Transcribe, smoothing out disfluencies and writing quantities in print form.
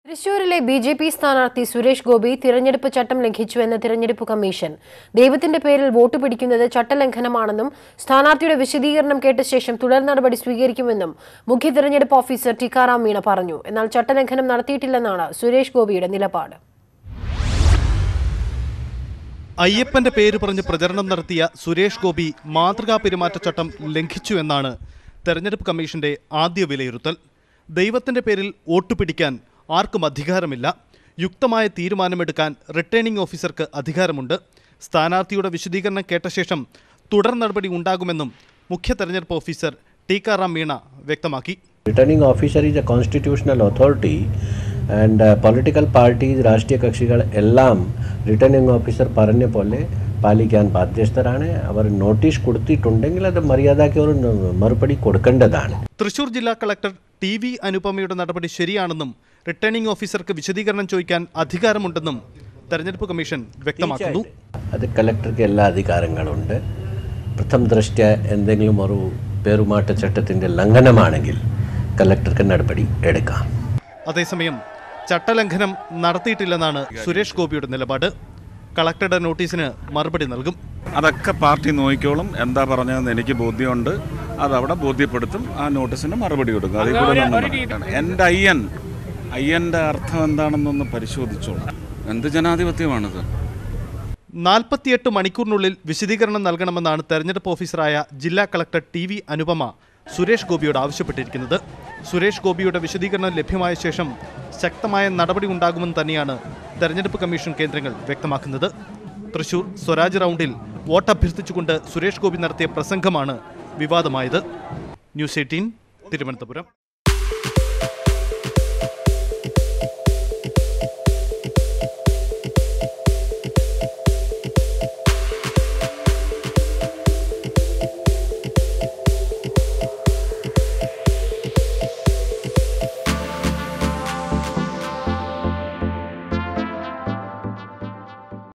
തൃശൂരിലെ ബി.ജെ.പി. സ്ഥാനാർത്ഥി സുരേഷ് ഗോപി തിരഞ്ഞെടുപ്പ് ചട്ടം ലംഘിച്ചുവെന്ന് തിരഞ്ഞെടുപ്പ് കമ്മീഷൻ. ദൈവത്തിന്റെ പേരിൽ വോട്ട് പിടിക്കുന്നത് ചട്ടലംഘനമാണെന്നും സ്ഥാനാർത്ഥിയുടെ വിശദീകരണം കേട്ട ശേഷം തുടർ നടപടി സ്വീകരിക്കുമെന്നും മുഖ്യ തിരഞ്ഞെടുപ്പ് ഓഫീസർ ടിക്കാറാം മീണ പറഞ്ഞു. എന്നാൽ ചട്ടലംഘനം നടത്തിയിട്ടില്ലെന്നാണ് സുരേഷ് ഗോപിയുടെ നിലപാട്. അയ്യപ്പന്റെ പേര് പറഞ്ഞ് പ്രചരണം നടത്തിയ സുരേഷ് ഗോപി മാതൃകാ പെരുമാറ്റച്ചട്ടം ലംഘിച്ചുവെന്നാണ് തെരഞ്ഞെടുപ്പ് കമ്മീഷന്റെ ആദ്യ വിലയിരുത്തൽ. ദൈവത്തിന്റെ പേരിൽ വോട്ട് പിടിക്കാൻ ആർക്കും അധികാരമില്ല. യുക്തമായ തീരുമാനമെടുക്കാൻ റിട്ടേണിംഗ് ഓഫീസർക്ക് അധികാരമുണ്ട്. സ്ഥാനാർത്ഥിയുടെ വിശദീകരണം കേട്ട ശേഷം തുടർ നടപടി ഉണ്ടാകുമെന്നും മുഖ്യ തെരഞ്ഞെടുപ്പ് ഓഫീസർ ടിക്കാറാം മീണ വ്യക്തമാക്കി. Returning officer is A constitutional authority and political parties, രാഷ്ട്രീയ കക്ഷികൾ എല്ലാം റിട്ടേണിംഗ് ഓഫീസർ പറഞ്ഞ പോലെ പാലിക്കാൻ ബാധ്യസ്ഥരാണ്. അവർ നോട്ടീസ് കൊടുത്തിട്ടുണ്ടെങ്കിൽ അത് മര്യാദയ്ക്ക് ഒരു മറുപടി കൊടുക്കേണ്ടതാണ്. തൃശൂർ ജില്ലാ കളക്ടർ TV അനുപമയുടെ നടപടി ശരിയാണെന്നും റിട്ടേണിംഗ് ഓഫീസർക്ക് വിശദീകരണം ചോദിക്കാൻ അധികാരമുണ്ടെന്നും തെരഞ്ഞെടുപ്പ് കമ്മീഷൻ വ്യക്തമാക്കുന്നു. അത് കളക്ടർക്ക് എല്ലാ അധികാരങ്ങളുണ്ട്. പ്രഥമ ദൃഷ്ട്യ എന്തെങ്കിലും ഒരു പെരുമാറ്റച്ചട്ടത്തിന്റെ ലംഘനമാണെങ്കിൽ കളക്ടർക്ക് നടപടി എടുക്കാം. അതേസമയം ചട്ടലംഘനം നടത്തിയിട്ടില്ലെന്നാണ് സുരേഷ് ഗോപിയുടെ നിലപാട്. കളക്ടറുടെ നോട്ടീസിന് മറുപടി നൽകും. അതൊക്കെ പാർട്ടി നോക്കിക്കോളും. എന്താ പറഞ്ഞതെന്ന് എനിക്ക് ബോധ്യമുണ്ട്. അതവിടെ ബോധ്യപ്പെടുത്തും. ആ നോട്ടീസിന് മറുപടി കൊടുക്കും. അതിൽ കൂടെ എൻ്റെ അയ്യൻ്റെ അർത്ഥം എന്താണെന്നൊന്ന് പരിശോധിച്ചോളൂ. എന്ത് ജനാധിപത്യമാണിത്? 48 മണിക്കൂറിനുള്ളിൽ വിശദീകരണം നൽകണമെന്നാണ് തെരഞ്ഞെടുപ്പ് ഓഫീസറായ ജില്ലാ കളക്ടർ TV അനുപമ സുരേഷ് ഗോപിയോട് ആവശ്യപ്പെട്ടിരിക്കുന്നത്. സുരേഷ് ഗോപിയുടെ വിശദീകരണം ലഭ്യമായ ശേഷം ശക്തമായ നടപടി ഉണ്ടാകുമെന്ന് തന്നെയാണ് തെരഞ്ഞെടുപ്പ് കമ്മീഷൻ കേന്ദ്രങ്ങൾ വ്യക്തമാക്കുന്നത്. തൃശൂർ സ്വരാജ് റൗണ്ടിൽ വോട്ട് അഭ്യർത്ഥിച്ചുകൊണ്ട് സുരേഷ് ഗോപി നടത്തിയ പ്രസംഗമാണ് വിവാദമായത്. ന്യൂസ് 18 തിരുവനന്തപുരം.